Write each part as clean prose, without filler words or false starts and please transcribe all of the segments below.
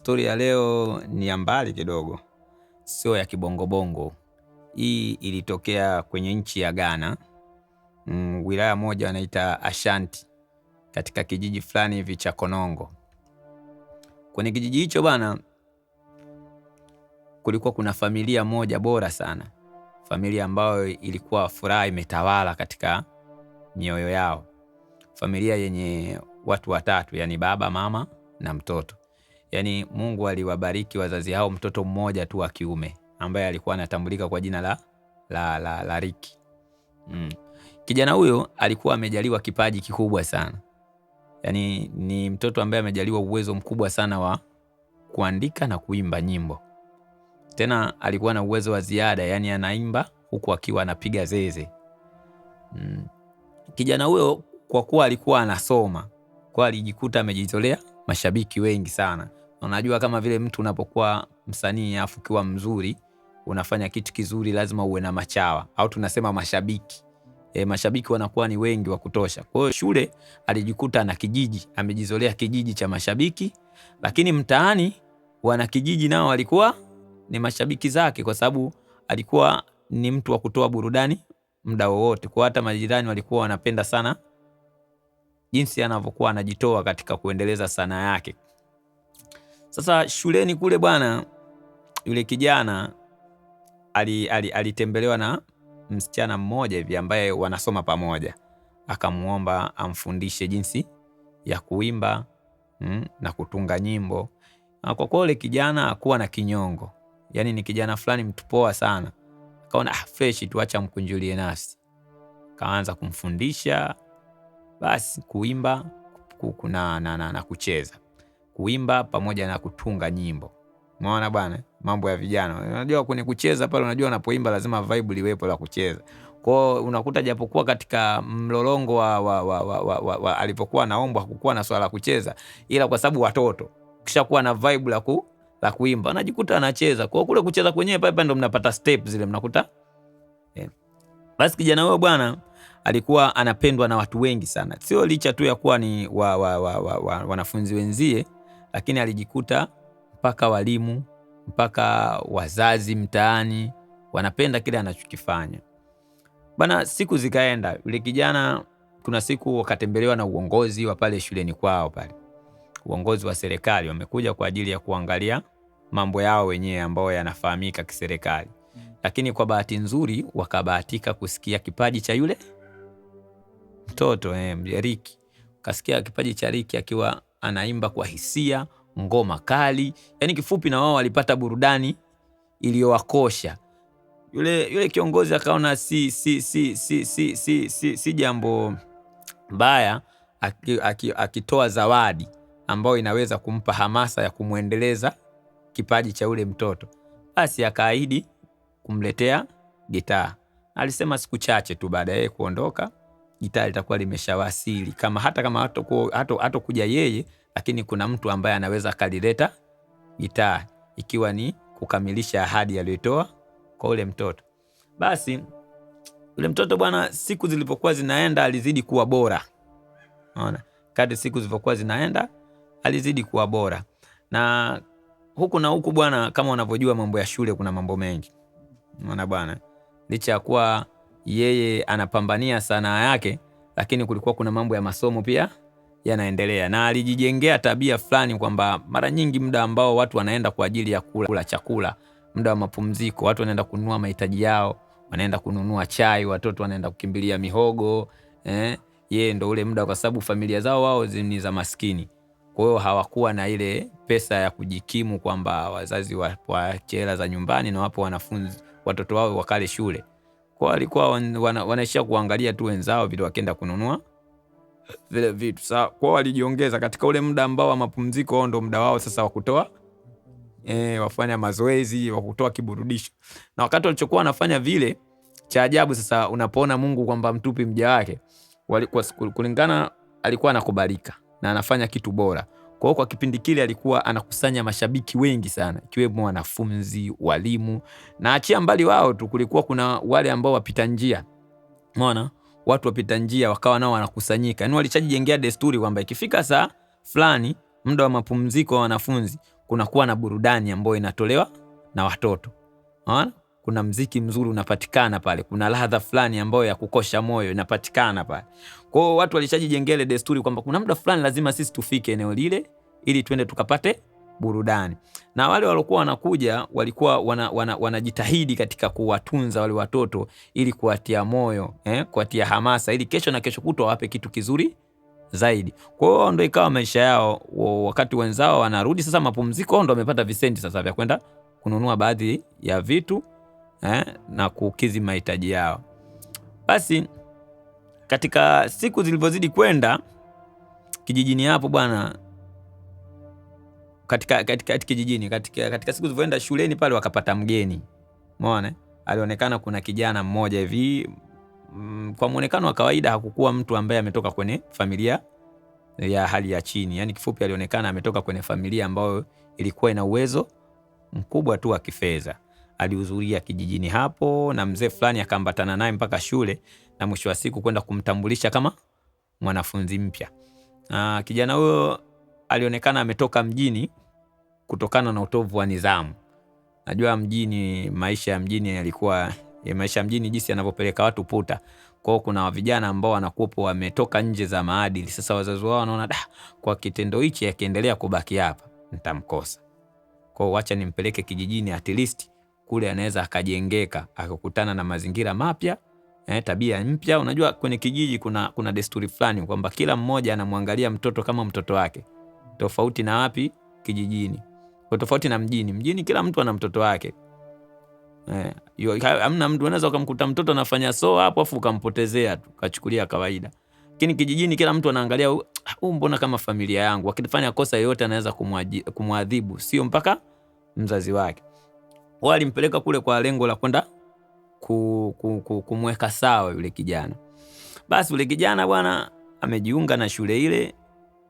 Story ya leo ni ya mbali kidogo, sio ya kibongobongo. Hii ilitokea kwenye nchi ya Ghana, wilaya moja wanaita Ashanti, katika kijiji fulani hivi cha Konongo. Kwenye kijiji hicho bana, kulikuwa kuna familia moja bora sana, familia ambayo ilikuwa furaha imetawala katika mioyo yao. Familia yenye watu watatu, yani baba, mama na mtoto. Yani Mungu aliwabariki wazazi hao mtoto mmoja tu wa kiume ambaye alikuwa anatambulika kwa jina la Ricky. Kijana huyo alikuwa amejaliwa kipaji kikubwa sana. Yani ni mtoto ambaye amejaliwa uwezo mkubwa sana wa kuandika na kuimba nyimbo. Tena alikuwa na uwezo wa ziada, yani anaimba huku akiwa anapiga zeze. Kijana huyo kwa kuwa alikuwa anasoma, kwa alijikuta amejitolea mashabiki wengi sana. Unajua kama vile mtu unapokuwa msanii afu kiwa mzuri, unafanya kitu kizuri, lazima uwe na machawa au tunasema mashabiki. Mashabiki wanakuwa ni wengi wa kutosha. Kwa hiyo shule alijikuta na kijiji, amejizolea kijiji cha mashabiki, lakini mtaani wana kijiji nao walikuwa ni mashabiki zake, kwa sababu alikuwa ni mtu wa kutoa burudani muda wowote. Kwa hata majirani walikuwa wanapenda sana jinsi anavyokuwa anajitoa katika kuendeleza sanaa yake. Sasa shuleni kule bwana, yule kijana alitembelewa na msichana mmoja hivi ambaye wanasoma pamoja. Akamuomba amfundishe jinsi ya kuimba na kutunga nyimbo. Na kwa kweli kijana hakuwa na kinyongo. Yani ni kijana fulani mtu poa sana. Akaona fresh tu, acha mkunjulie nafsi. Kaanza kumfundisha basi kuimba na kucheza. Kuimba pamoja na kutunga nyimbo. Unaona bwana, mambo ya vijana. Unajua kwenye kucheza pale, unajua unapoimba lazima vibe liwepo la kucheza. Kwa hiyo unakuta japokuwa katika mlolongo wa alipokuwa naomba hakukuwa na swala la kucheza, ila kwa sababu watoto kisha kuwa na vibe la kuimba, anajikuta anacheza. Kwa kule kucheza kwenyewe pale ndo mnapata step zile mnakuta. Basi kijana huyo bwana alikuwa anapendwa na watu wengi sana. Sio licha tu ya kuwa ni wanafunzi wenzie, lakini alijikuta mpaka walimu, mpaka wazazi mtaani wanapenda kile anachokifanya. Bana, siku zikaenda. Yule kijana kuna siku wakatembelewa na uongozi wa pale shuleni kwao pale. Uongozi wa serikali wamekuja kwa ajili ya kuangalia mambo yao wenyewe ambao yanafahamika kiserikali. Lakini kwa bahati nzuri wakabahatika kusikia kipaji cha yule mtoto Ricky. Kasikia kipaji cha Ricky akiwa anaimba kwa hisia, ngoma kali. Yani kifupi na wao walipata burudani iliyowakosha. Yule kiongozi akaona si jambo mbaya akitoa zawadi ambayo inaweza kumpa hamasa ya kumuendeleza kipaji cha yule mtoto. Basi akaahidi kumletea gitaa. Alisema siku chache tu baada yeye kuondoka, gitaa litakuwa limeshawasili. Hata kama hatakuja yeye, lakini kuna mtu ambaye anaweza kalileta gitaa, ikiwa ni kukamilisha ahadi aliyotoa kwa ule mtoto. Basi ule mtoto bwana, siku zilipokuwa zinaenda alizidi kuwa bora. Unaona? Kadri siku zilipokuwa zinaenda alizidi kuwa bora. Na huku bwana, kama unavyojua mambo ya shule kuna mambo mengi. Unaona bwana, licha ya kuwa yeye anapambania sanaa yake, lakini kulikuwa kuna mambo ya masomo pia yanaendelea. Na alijijengea tabia fulani kwamba mara nyingi muda ambao watu wanaenda kwa ajili ya kula chakula, muda wa mapumziko, watu wanaenda kununua mahitaji yao, wanaenda kununua chai, watoto wanaenda kukimbilia mihogo, yeye ndo ule muda, kwa sababu familia zao wao ni za maskini. Kwa hiyo hawakuwa na ile pesa ya kujikimu kwamba wazazi waache hela za nyumbani na wapo wanafunzi watoto wao wakale shule. Kwa hiyo walikuwa wanaishia kuangalia tu wenzao vile wakienda kununua vile vitu. Sasa kwa hiyo walijiongeza katika ule muda ambao wa mapumziko, wao ndo muda wao sasa wa kutoa wafanya mazoezi, wa kutoa kiburudisho. Na wakati walichokuwa wanafanya vile, cha ajabu sasa unapoona Mungu kwamba mtupi mja wake, kulingana alikuwa anakubalika na anafanya kitu bora. Kwa hiyo kwa kipindi kile alikuwa anakusanya mashabiki wengi sana, ikiwemo wanafunzi, walimu, na achia mbali wao tu, kulikuwa kuna wale ambao wapita njia. Unaona? Watu wapita njia wakawa nao wanakusanyika. Yaani walichajengea desturi kwamba ikifika saa fulani, muda wa mapumziko wa wanafunzi, kunakuwa na burudani ambayo inatolewa na watoto. Unaona? Kuna mziki mzuri unapatikana pale, kuna ladha fulani ambayo ya kukosha moyo inapatikana pale. Kwa hiyo watu walishajijengea desturi kwamba kuna muda fulani lazima sisi tufike eneo lile ili twende tukapate burudani. Na wale waliokuwa wanakuja walikuwa wanajitahidi katika kuwatunza wale watoto ili kuwatia moyo, kuwatia hamasa ili kesho na kesho kutwa wape kitu kizuri zaidi. Kwa hiyo ndio ikawa maisha yao, wakati wenzao wanarudi sasa mapumziko, ndio wamepata visenti sasa vya kwenda kununua baadhi ya vitu na kukidhi mahitaji yao. Basi katika siku zilivyozidi kwenda kijijini hapo bwana, katika kijijini, katika siku zilizoenda shuleni pale wakapata mgeni. Umeona? Alionekana kuna kijana mmoja hivi, kwa muonekano wa kawaida hakukuwa mtu ambaye ametoka kwenye familia ya hali ya chini. Yaani kifupi alionekana ametoka kwenye familia ambayo ilikuwa ina uwezo mkubwa tu wa kifedha. Alihudhuria kijijini hapo na mzee fulani akaambatana naye mpaka shule na mwisho wa siku kwenda kumtambulisha kama mwanafunzi mpya. Kijana huyo alionekana ametoka mjini kutokana na utovu wa nidhamu. Najua mjini, maisha ya mjini yalikuwa maisha ya mjini jinsi yanavyopeleka watu puta. Kwa hiyo kuna vijana ambao wanakuwepo wametoka nje za maadili. Sasa wazazi wao wanaona kwa kitendo hichi akiendelea kubaki hapa nitamkosa. Kwa hiyo acha nimpeleke kijijini, at least kule anaweza akajengeka, akakutana na mazingira mapya, tabia mpya. Unajua kwenye kijiji kuna desturi fulani kwamba kila mmoja anamwangalia mtoto kama mtoto wake. Tofauti na wapi? Kijijini. Kwa tofauti na mjini. Mjini kila mtu ana mtoto wake. Hamna mtu anaweza ukamkuta mtoto anafanya hapo afu ukampotezea tu, kachukulia kawaida. Lakini kijijini kila mtu anaangalia huyu mbona kama familia yangu. Akifanya kosa yoyote anaweza kumwadhibu, sio mpaka mzazi wake. Wao alimpeleka kule kwa lengo la kwenda kumweka sawa yule kijana. Basi yule kijana bwana amejiunga na shule ile,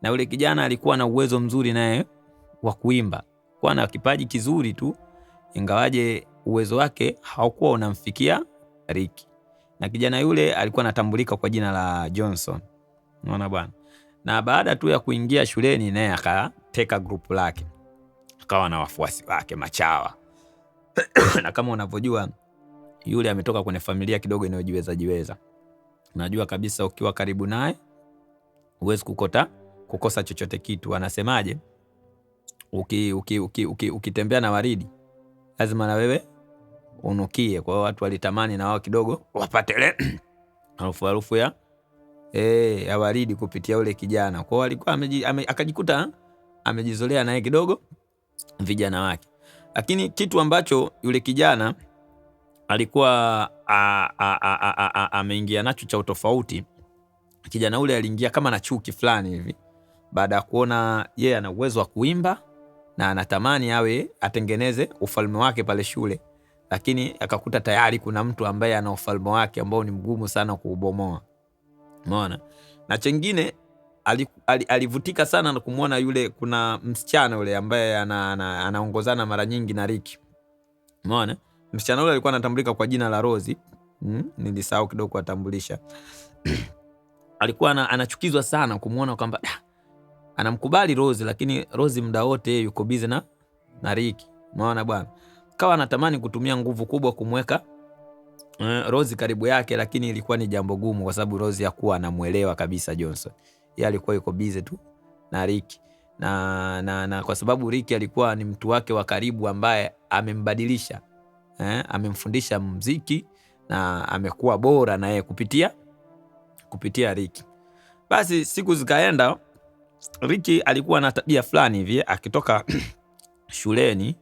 na yule kijana alikuwa na uwezo mzuri naye wa kuimba. Kwa na kipaji kizuri tu, ingawaje uwezo wake haukuwa unamfikia Ricky. Na kijana yule alikuwa anatambulika kwa jina la Johnson. Unaona bwana. Na baada tu ya kuingia shuleni naye akateka grupu lake. Akawa na wafuasi wake machawa. Na kama unavyojua yule ametoka kwenye familia kidogo inayojiweza. Unajua kabisa ukiwa karibu naye huwezi kukosa chochote kitu. Anasemaje? Ukitembea na waridi lazima na wewe unukie. Kwa hiyo watu walitamani na wao kidogo wapate ile harufu ya waridi kupitia ule kijana. Kwa hiyo alikuwa akajikuta amejizolea naye kidogo vijana wake. Lakini kitu ambacho yule kijana alikuwa ameingia nacho cha utofauti, kijana ule aliingia kama na chuki fulani hivi baada ya kuona yeye ana uwezo wa kuimba na anatamani awe atengeneze ufalme wake pale shule, lakini akakuta tayari kuna mtu ambaye ana ufalme wake ambao ni mgumu sana kuubomoa. Umeona? Na chengine alivutika sana na kumuona yule, kuna msichana yule ambaye anaongozana mara nyingi na Ricky. Umeona? Msichana yule alikuwa anatambulika kwa jina la Rosie. Nilisahau kidogo kutambulisha. Alikuwa anachukizwa sana kumuona kwamba anamkubali Rosie, lakini Rosie muda wote yuko busy na Ricky. Umeona bwana? Kawa anatamani kutumia nguvu kubwa kumweka Rosie karibu yake, lakini ilikuwa ni jambo gumu kwa sababu Rosie hakuwa anamuelewa kabisa Johnson. Yeye alikuwa yuko busy tu na Ricky. Na kwa sababu Ricky alikuwa ni mtu wake wa karibu ambaye amembadilisha. Amemfundisha muziki na amekuwa bora na yeye kupitia Ricky. Basi siku zikaenda, Ricky alikuwa na tabia fulani hivi akitoka shuleni.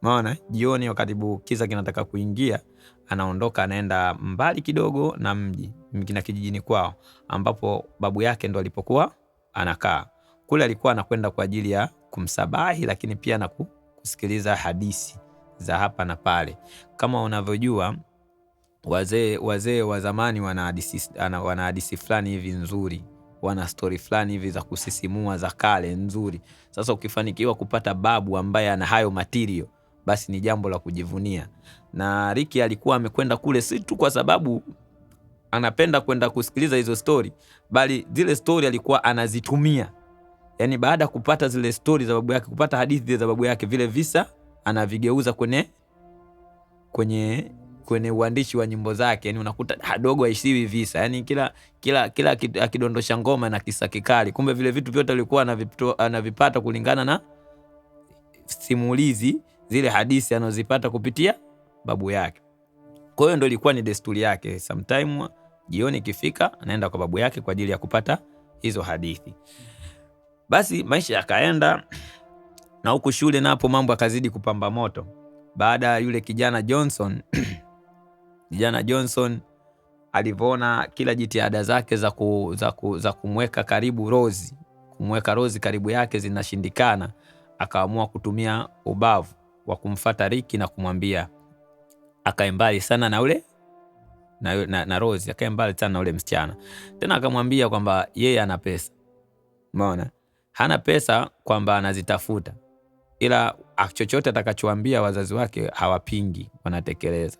Umeona? Jioni wakati kiza kinataka kuingia, anaondoka anaenda mbali kidogo na mji na kijijini kwao ambapo babu yake ndo alipokuwa anakaa. Kule alikuwa anakwenda kwa ajili ya kumsabahi, lakini pia na kusikiliza hadithi za hapa na pale. Kama unavyojua wazee wa zamani wana hadithi fulani hivi nzuri, wana story fulani hivi za kusisimua za kale nzuri. Sasa ukifanikiwa kupata babu ambaye ana hayo material, basi ni jambo la kujivunia. Na Ricky alikuwa amekwenda kule si tu kwa sababu anapenda kwenda kusikiliza hizo story, bali zile story alikuwa anazitumia Yani baada ya kupata zile stori za babu yake, kupata hadithi za babu yake, vile visa anavigeuza kwenye uandishi wa nyimbo zake. Yani unakuta dogo haishiwi visa, yani kila akidondosha ngoma na kisa kikali, kumbe vile vitu vyote alikuwa anavipata kulingana na simulizi, zile hadithi anazipata kupitia babu yake. Kwa hiyo ndio ilikuwa ni desturi yake, sometime jioni ikifika anaenda kwa babu yake kwa ajili ya kupata hizo hadithi. Basi maisha yakaenda, na huku shule napo mambo yakazidi kupamba moto. Baada ya yule kijana Johnson alivyoona kila jitihada zake za kumweka karibu Rose karibu yake zinashindikana, akaamua kutumia ubavu wa kumfuata Ricky na kumwambia akae mbali sana na ule na Rose, akae mbali sana na ule msichana. Tena akamwambia kwamba yeye ana pesa. Umeona? Hana pesa kwamba anazitafuta, ila chochote atakachoambia wazazi wake hawapingi, wanatekeleza.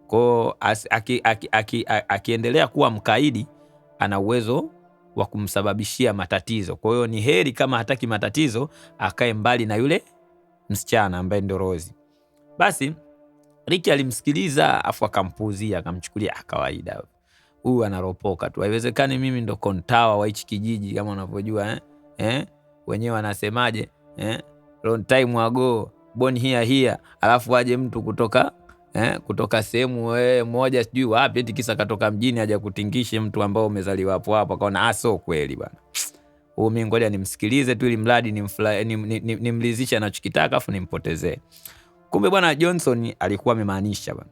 Kwa akiendelea kuwa mkaidi, ana uwezo wa kumsababishia matatizo. Kwa hiyo ni heri kama hataki matatizo akae mbali na yule msichana ambaye ndio Rose. Basi Ricky alimsikiliza afu akampuuzia, akamchukulia kawaida. Huyu anaropoka tu. Haiwezekani mimi ndo kontawa wa hichi kijiji kama unavyojua wenyewe wanasemaje long time ago born here, alafu aje mtu kutoka sehemu moja sijui wapi, eti kisa katoka mjini aje kutingishe mtu ambao umezaliwa hapo hapo. Akaona aso kweli bwana, mimi ngoja nimsikilize tu ili mradi nimlizisha anachokitaka afu nimpotezee. Kumbe bwana Johnson alikuwa amemaanisha bwana.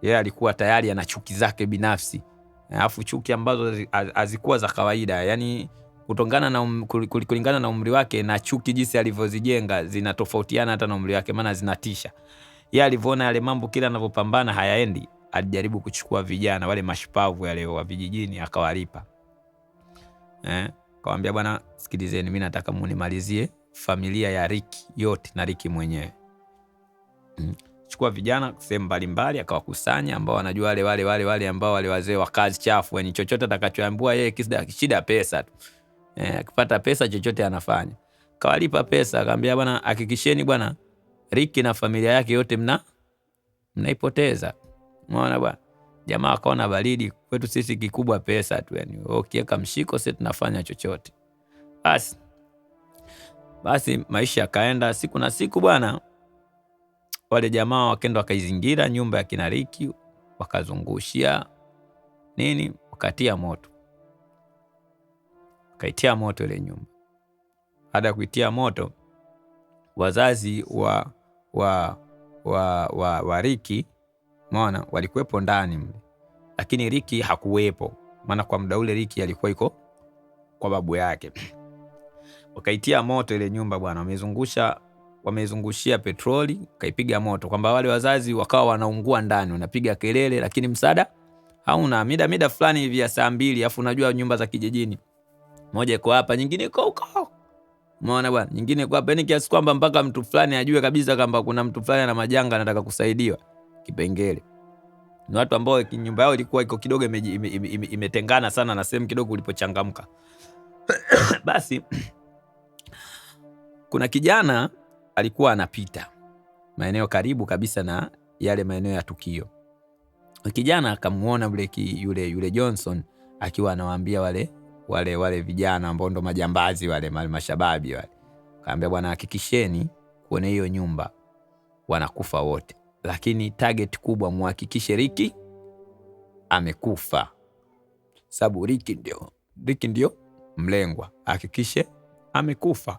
Yeye alikuwa tayari ana chuki zake binafsi. Alafu chuki ambazo hazikuwa za kawaida. Yani kulingana na umri wake na chuki jinsi alivyozijenga zinatofautiana hata na umri wake, maana zinatisha. Yeye alivyoona yale mambo kila anavyopambana hayaendi, alijaribu kuchukua vijana wale mashupavu yale wa vijijini akawalipa. Akamwambia bwana, sikilizeni, mimi nataka munimalizie familia ya Ricky yote na Ricky mwenyewe. Chukua vijana sehemu mbalimbali akawakusanya, ambao wanajua wale ambao wale wazee wa kazi chafu, yani chochote atakachoambiwa yeye shida pesa tu. Akipata pesa chochote anafanya. Kawalipa pesa, akamwambia bwana, hakikisheni bwana Ricky na familia yake yote mnaipoteza. Umeona bwana? Jamaa akaona baridi, kwetu sisi kikubwa pesa tu, yani ukiweka mshiko sisi tunafanya chochote. Basi maisha yakaenda, siku na siku bwana, wale jamaa wakaenda wakaizingira nyumba ya kina Ricky, wakazungushia wakatia moto. Kaitia moto ile nyumba. Baada ya kuitia moto, wazazi wa Ricky, umeona, walikuwepo ndani mle. Lakini Ricky hakuwepo, maana kwa muda ule Ricky alikuwa iko kwa babu yake. Wakaitia moto ile nyumba bwana, wamezungushia petroli, kaipiga moto, kwamba wale wazazi wakawa wanaungua ndani, wanapiga kelele, lakini msaada hauna. Mida fulani hivi ya saa 2, afu unajua nyumba za kijijini, moja iko hapa, nyingine iko huko. Umeona bwana, nyingine iko hapa, ni kiasi kwamba mpaka mtu fulani ajue kabisa kwamba kuna mtu fulani na majanga anataka kusaidiwa. Kipengele ni watu ambao nyumba yao ilikuwa iko kidogo imetengana sana na sehemu kidogo ulipochangamka. Basi kuna kijana alikuwa anapita maeneo karibu kabisa na yale maeneo ya tukio. Kijana akamuona yule Johnson akiwa anawaambia wale vijana ambao ndo majambazi wale mashababi wale. Kaambia bwana, hakikisheni kwenye hiyo nyumba wanakufa wote, lakini target kubwa muhakikishe Ricky amekufa. Sababu Ricky ndio mlengwa, hakikishe amekufa.